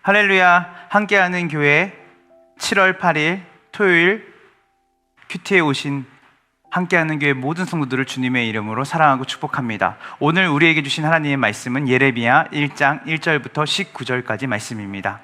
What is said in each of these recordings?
할렐루야. 함께하는 교회 7월 8일 토요일 큐티에 오신 함께하는 교회 모든 성도들을 주님의 이름으로 사랑하고 축복합니다. 오늘 우리에게 주신 하나님의 말씀은 예레미야 1장 1절부터 19절까지 말씀입니다.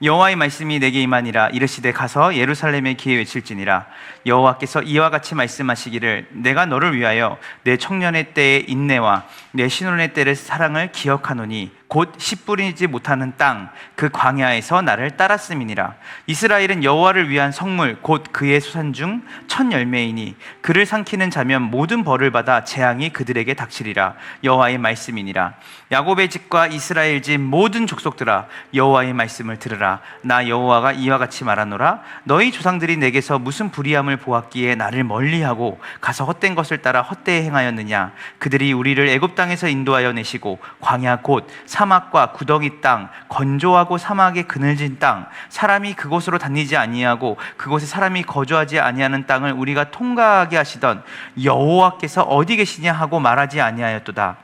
여호와의 말씀이 내게 임하니라. 이르시되 가서 예루살렘에 기에 외칠지니라. 여호와께서 이와 같이 말씀하시기를 내가 너를 위하여 내 청년의 때의 인내와 내 신혼의 때의 사랑을 기억하노니 곧 씨 뿌리지 못하는 땅 그 광야에서 나를 따랐음이니라. 이스라엘은 여호와를 위한 성물 곧 그의 소산 중 첫 열매이니 그를 삼키는 자면 모든 벌을 받아 재앙이 그들에게 닥치리라. 여호와의 말씀이니라. 야곱의 집과 이스라엘 집 모든 족속들아 여호와의 말씀을 들으라. 나 여호와가 이와 같이 말하노라. 너희 조상들이 내게서 무슨 불의함을 보았기에 나를 멀리하고 가서 헛된 것을 따라 헛되이 행하였느냐. 그들이 우리를 애굽 땅에서 인도하여 내시고 광야 곧 사막과 구덩이 땅 건조하고 사막의 그늘진 땅 사람이 그곳으로 다니지 아니하고 그곳에 사람이 거주하지 아니하는 땅을 우리가 통과하게 하시던 여호와께서 어디 계시냐 하고 말하지 아니하였도다.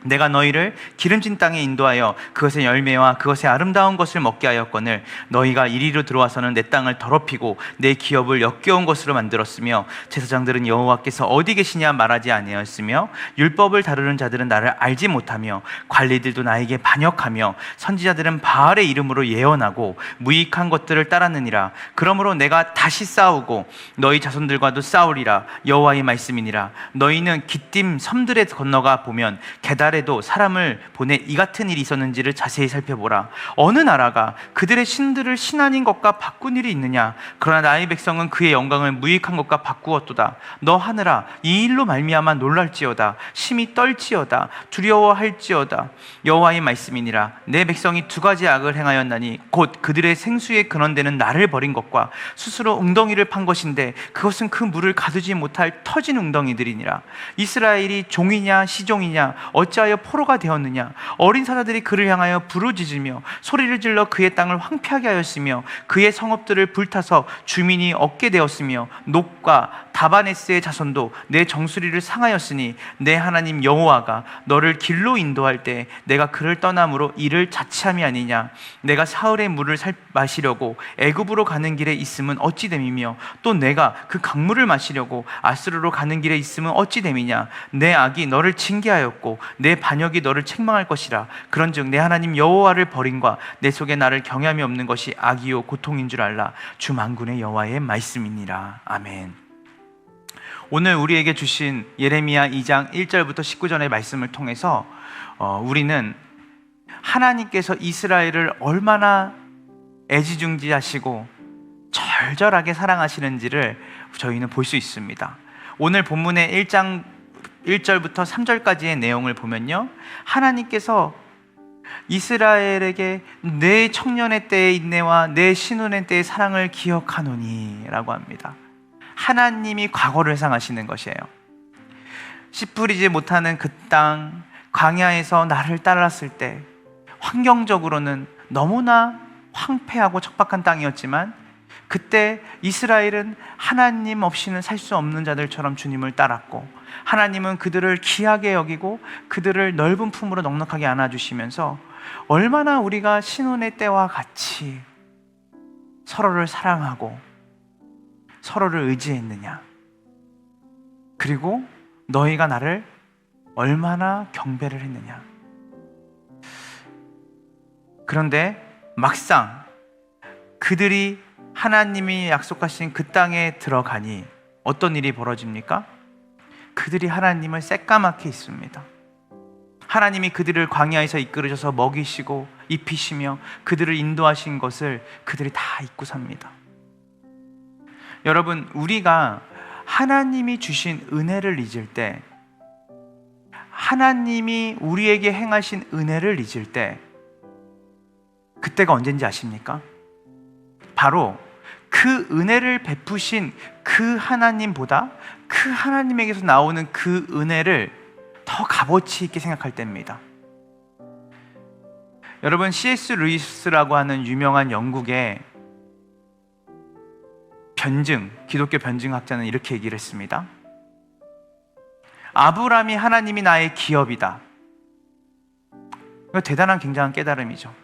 내가 너희를 기름진 땅에 인도하여 그것의 열매와 그것의 아름다운 것을 먹게 하였거늘 너희가 이리로 들어와서는 내 땅을 더럽히고 내 기업을 역겨운 것으로 만들었으며 제사장들은 여호와께서 어디 계시냐 말하지 아니하였으며 율법을 다루는 자들은 나를 알지 못하며 관리들도 나에게 반역하며 선지자들은 바알의 이름으로 예언하고 무익한 것들을 따랐느니라. 그러므로 내가 다시 싸우고 너희 자손들과도 싸우리라. 여호와의 말씀이니라. 너희는 기띔 섬들에 건너가 보면 게달에도 사람을 보내 이 같은 일이 있었는지를 자세히 살펴보라. 어느 나라가 그들의 신들을 신 아닌 것과 바꾼 일이 있느냐. 그러나 나의 백성은 그의 영광을 무익한 것과 바꾸었도다. 너 하늘아 이 일로 말미암아 놀랄지어다. 심히 떨지어다. 두려워할지어다. 여호와의 말씀이니라. 내 백성이 두 가지 악을 행하였나니 곧 그들의 생수에 근원되는 나를 버린 것과 스스로 웅덩이를 판 것인데 그것은 그 물을 가두지 못할 터진 웅덩이들이니라. 이스라엘이 종이냐 시종이냐 어찌하여 포로가 되었느냐. 어린 사자들이 그를 향하여 부르짖으며 소리를 질러 그의 땅을 황폐하게 하였으며 그의 성읍들을 불타서 주민이 얻게 되었으며 녹과 다바네스의 자손도 내 정수리를 상하였으니 내 하나님 여호와가 너를 길로 인도할 때 내가 그를 떠남으로 이를 자치함이 아니냐. 내가 사흘의 물을 마시려고 애굽으로 가는 길에 있음은 어찌 됨이며 또 내가 그 강물을 마시려고 아스루로 가는 길에 있음은 어찌 됨이냐. 내 악이 너를 징계하였고 내 반역이 너를 책망할 것이라. 그런즉 내 하나님 여호와를 버림과 내 속에 나를 경외함이 없는 것이 악이요 고통인 줄 알라. 주 만군의 여호와의 말씀이니라. 아멘. 오늘 우리에게 주신 예레미야 2장 1절부터 19절의 말씀을 통해서 우리는 하나님께서 이스라엘을 얼마나 애지중지하시고 절절하게 사랑하시는지를 저희는 볼 수 있습니다. 오늘 본문의 1장 1절부터 3절까지의 내용을 보면요, 하나님께서 이스라엘에게 내 청년의 때의 인내와 내 신혼의 때의 사랑을 기억하노니 라고 합니다. 하나님이 과거를 회상하시는 것이에요. 씨 뿌리지 못하는 그 땅 광야에서 나를 따랐을 때 환경적으로는 너무나 황폐하고 척박한 땅이었지만 그때 이스라엘은 하나님 없이는 살 수 없는 자들처럼 주님을 따랐고 하나님은 그들을 귀하게 여기고 그들을 넓은 품으로 넉넉하게 안아주시면서 얼마나 우리가 신혼의 때와 같이 서로를 사랑하고 서로를 의지했느냐. 그리고 너희가 나를 얼마나 경배를 했느냐. 그런데 막상 그들이 하나님이 약속하신 그 땅에 들어가니 어떤 일이 벌어집니까? 그들이 하나님을 새까맣게 잊습니다. 하나님이 그들을 광야에서 이끌으셔서 먹이시고 입히시며 그들을 인도하신 것을 그들이 다 잊고 삽니다. 여러분, 우리가 하나님이 주신 은혜를 잊을 때, 하나님이 우리에게 행하신 은혜를 잊을 때, 그때가 언젠지 아십니까? 바로 그 은혜를 베푸신 그 하나님보다 그 하나님에게서 나오는 그 은혜를 더 값어치 있게 생각할 때입니다. 여러분, C.S. 루이스라고 하는 유명한 영국의 기독교 변증학자는 이렇게 얘기를 했습니다. 아브라함이 하나님이 나의 기업이다. 이거 대단한 굉장한 깨달음이죠.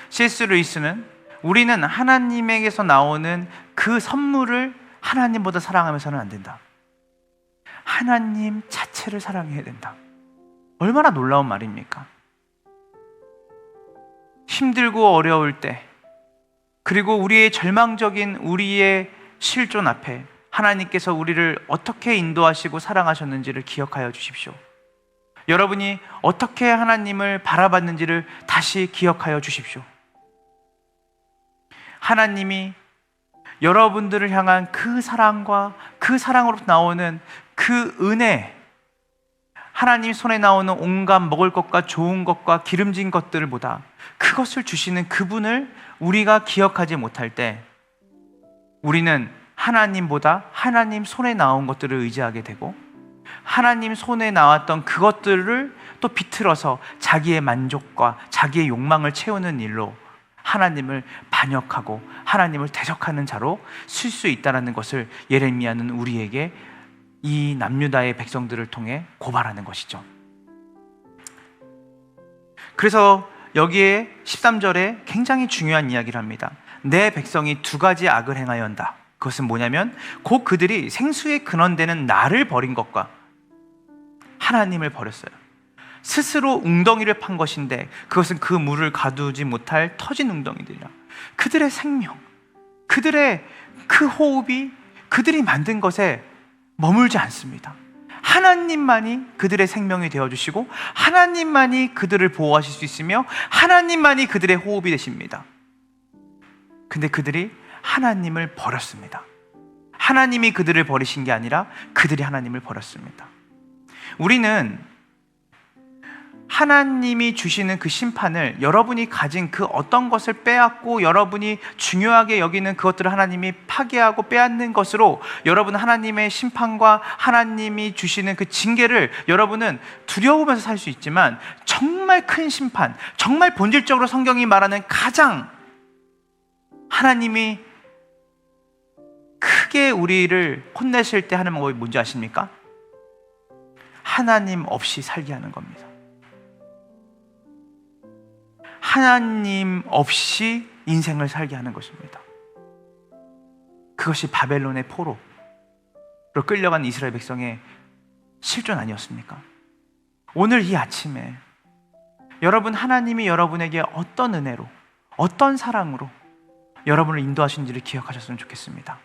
C.S. 루이스는 우리는 하나님에게서 나오는 그 선물을 하나님보다 사랑하면서는 안 된다. 하나님 자체를 사랑해야 된다. 얼마나 놀라운 말입니까? 힘들고 어려울 때, 그리고 우리의 절망적인 우리의 실존 앞에 하나님께서 우리를 어떻게 인도하시고 사랑하셨는지를 기억하여 주십시오. 여러분이 어떻게 하나님을 바라봤는지를 다시 기억하여 주십시오. 하나님이 여러분들을 향한 그 사랑과 그 사랑으로부터 나오는 그 은혜, 하나님 손에 나오는 온갖 먹을 것과 좋은 것과 기름진 것들보다 그것을 주시는 그분을 우리가 기억하지 못할 때 우리는 하나님보다 하나님 손에 나온 것들을 의지하게 되고 하나님 손에 나왔던 그것들을 또 비틀어서 자기의 만족과 자기의 욕망을 채우는 일로 하나님을 반역하고 하나님을 대적하는 자로 쓸 수 있다는 것을 예레미야는 우리에게 이 남유다의 백성들을 통해 고발하는 것이죠. 그래서 여기에 13절에 굉장히 중요한 이야기를 합니다. 내 백성이 두 가지 악을 행하였다. 그것은 뭐냐면 곧 그들이 생수의 근원되는 나를 버린 것과 하나님을 버렸어요. 스스로 웅덩이를 판 것인데 그것은 그 물을 가두지 못할 터진 웅덩이들이라. 그들의 생명, 그들의 그 호흡이 그들이 만든 것에 머물지 않습니다. 하나님만이 그들의 생명이 되어주시고 하나님만이 그들을 보호하실 수 있으며 하나님만이 그들의 호흡이 되십니다. 근데 그들이 하나님을 버렸습니다. 하나님이 그들을 버리신 게 아니라 그들이 하나님을 버렸습니다. 우리는 하나님이 주시는 그 심판을 여러분이 가진 그 어떤 것을 빼앗고 여러분이 중요하게 여기는 그것들을 하나님이 파괴하고 빼앗는 것으로 여러분 하나님의 심판과 하나님이 주시는 그 징계를 여러분은 두려우면서 살 수 있지만 정말 큰 심판, 정말 본질적으로 성경이 말하는 가장 하나님이 크게 우리를 혼내실 때 하는 방법이 뭔지 아십니까? 하나님 없이 살게 하는 겁니다. 하나님 없이 인생을 살게 하는 것입니다. 그것이 바벨론의 포로로 끌려간 이스라엘 백성의 실존 아니었습니까? 오늘 이 아침에 여러분 하나님이 여러분에게 어떤 은혜로 어떤 사랑으로 여러분을 인도하신지를 기억하셨으면 좋겠습니다.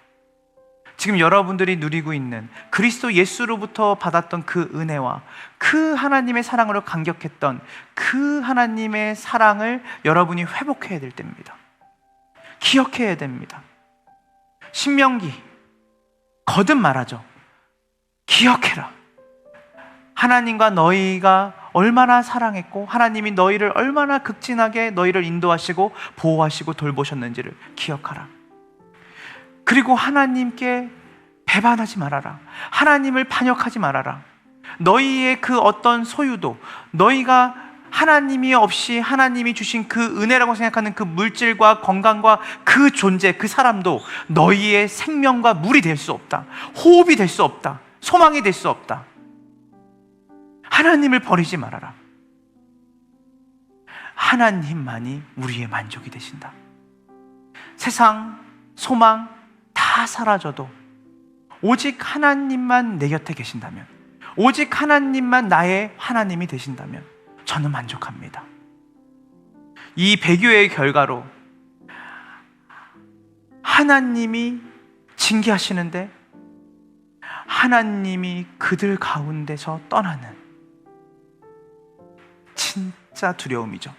지금 여러분들이 누리고 있는 그리스도 예수로부터 받았던 그 은혜와 그 하나님의 사랑으로 감격했던 그 하나님의 사랑을 여러분이 회복해야 될 때입니다. 기억해야 됩니다. 신명기 거듭 말하죠. 기억해라. 하나님과 너희가 얼마나 사랑했고 하나님이 너희를 얼마나 극진하게 너희를 인도하시고 보호하시고 돌보셨는지를 기억하라. 그리고 하나님께 배반하지 말아라. 하나님을 반역하지 말아라. 너희의 그 어떤 소유도 너희가 하나님이 없이 하나님이 주신 그 은혜라고 생각하는 그 물질과 건강과 그 존재, 그 사람도 너희의 생명과 물이 될 수 없다. 호흡이 될 수 없다. 소망이 될 수 없다. 하나님을 버리지 말아라. 하나님만이 우리의 만족이 되신다. 세상, 소망 다 사라져도 오직 하나님만 내 곁에 계신다면, 오직 하나님만 나의 하나님이 되신다면 저는 만족합니다. 이 배교의 결과로 하나님이 징계하시는데 하나님이 그들 가운데서 떠나는 진짜 두려움이죠.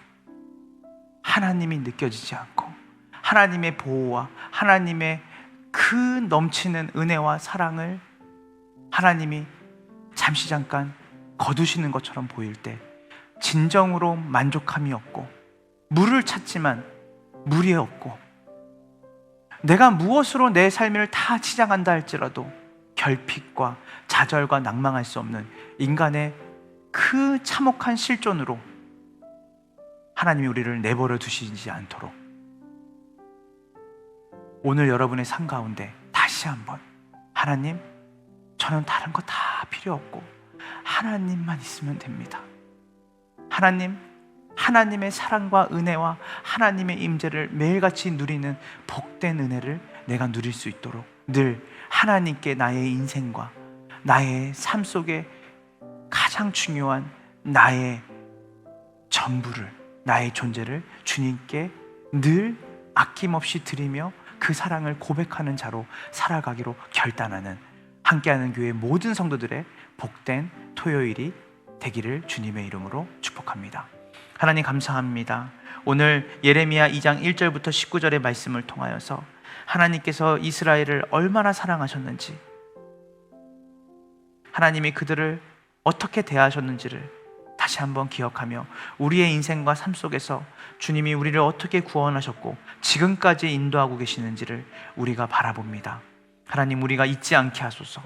하나님이 느껴지지 않고 하나님의 보호와 하나님의 그 넘치는 은혜와 사랑을 하나님이 잠시 잠깐 거두시는 것처럼 보일 때 진정으로 만족함이 없고 물을 찾지만 물이 없고 내가 무엇으로 내 삶을 다 치장한다 할지라도 결핍과 좌절과 낭망할 수 없는 인간의 그 참혹한 실존으로 하나님이 우리를 내버려 두시지 않도록 오늘 여러분의 삶 가운데 다시 한번 하나님, 저는 다른 거 다 필요 없고 하나님만 있으면 됩니다. 하나님, 하나님의 사랑과 은혜와 하나님의 임재를 매일같이 누리는 복된 은혜를 내가 누릴 수 있도록 늘 하나님께 나의 인생과 나의 삶 속에 가장 중요한 나의 전부를, 나의 존재를 주님께 늘 아낌없이 드리며 그 사랑을 고백하는 자로 살아가기로 결단하는 함께하는 교회 모든 성도들의 복된 토요일이 되기를 주님의 이름으로 축복합니다. 하나님 감사합니다. 오늘 예레미야 2장 1절부터 19절의 말씀을 통하여서 하나님께서 이스라엘을 얼마나 사랑하셨는지, 하나님이 그들을 어떻게 대하셨는지를 다시 한번 기억하며 우리의 인생과 삶 속에서 주님이 우리를 어떻게 구원하셨고 지금까지 인도하고 계시는지를 우리가 바라봅니다. 하나님, 우리가 잊지 않게 하소서.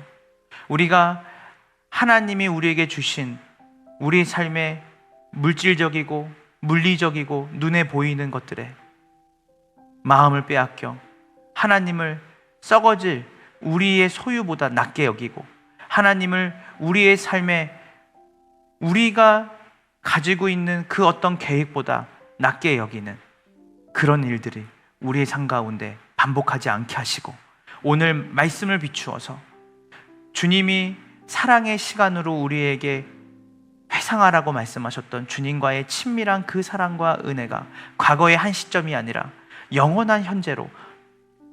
우리가 하나님이 우리에게 주신 우리 삶의 물질적이고 물리적이고 눈에 보이는 것들에 마음을 빼앗겨 하나님을 썩어질 우리의 소유보다 낮게 여기고 하나님을 우리의 삶에 우리가 가지고 있는 그 어떤 계획보다 낮게 여기는 그런 일들이 우리의 삶 가운데 반복하지 않게 하시고, 오늘 말씀을 비추어서 주님이 사랑의 시간으로 우리에게 회상하라고 말씀하셨던 주님과의 친밀한 그 사랑과 은혜가 과거의 한 시점이 아니라 영원한 현재로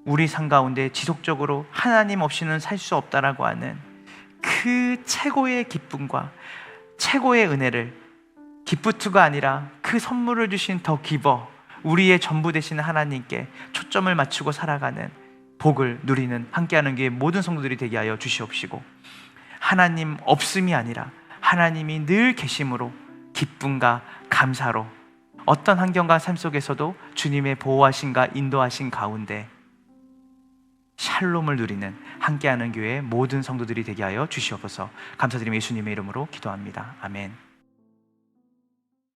우리 삶 가운데 지속적으로 하나님 없이는 살 수 없다라고 하는 그 최고의 기쁨과 최고의 은혜를, 기프트가 아니라 그 선물을 주신 더 기버, 우리의 전부 되시는 하나님께 초점을 맞추고 살아가는 복을 누리는 함께하는 교회 모든 성도들이 되게 하여 주시옵시고, 하나님 없음이 아니라 하나님이 늘 계심으로 기쁨과 감사로 어떤 환경과 삶 속에서도 주님의 보호하심과 인도하심 가운데 샬롬을 누리는 함께하는 교회 모든 성도들이 되게 하여 주시옵소서. 감사드리며 예수님의 이름으로 기도합니다. 아멘.